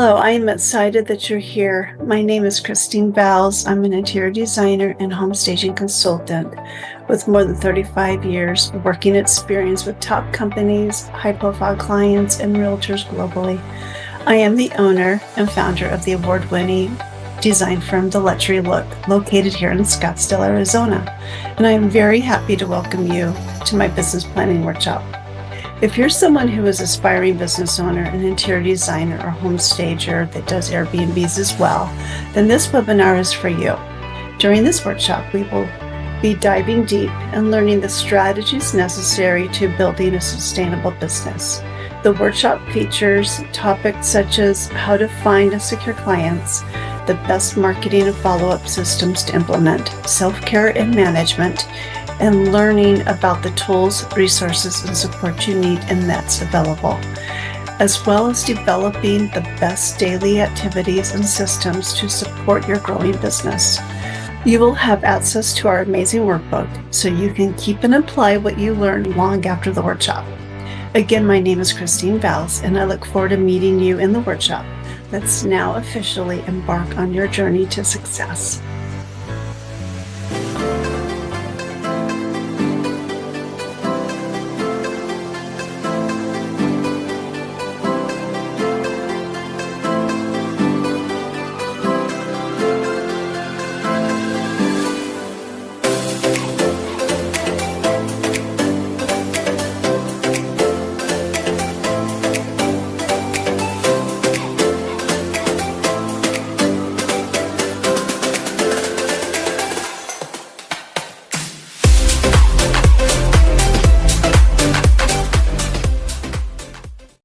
Hello, I am excited that you're here. My name is Christine Valls. I'm an interior designer and home staging consultant with more than 35 years of working experience with top companies, high-profile clients, and realtors globally. I am the owner and founder of the award-winning design firm The Luxury Look, located here in Scottsdale, Arizona. And I am very happy to welcome you to my business planning workshop. If you're someone who is an aspiring business owner, an interior designer, or home stager that does Airbnbs as well, then this webinar is for you. During this workshop, we will be diving deep and learning the strategies necessary to building a sustainable business. The workshop features topics such as how to find and secure clients, the best marketing and follow-up systems to implement, self-care and management, and learning about the tools, resources, and support you need and that's available, as well as developing the best daily activities and systems to support your growing business. You will have access to our amazing workbook so you can keep and apply what you learned long after the workshop. Again, my name is Christine Valls, and I look forward to meeting you in the workshop. Let's now officially embark on your journey to success.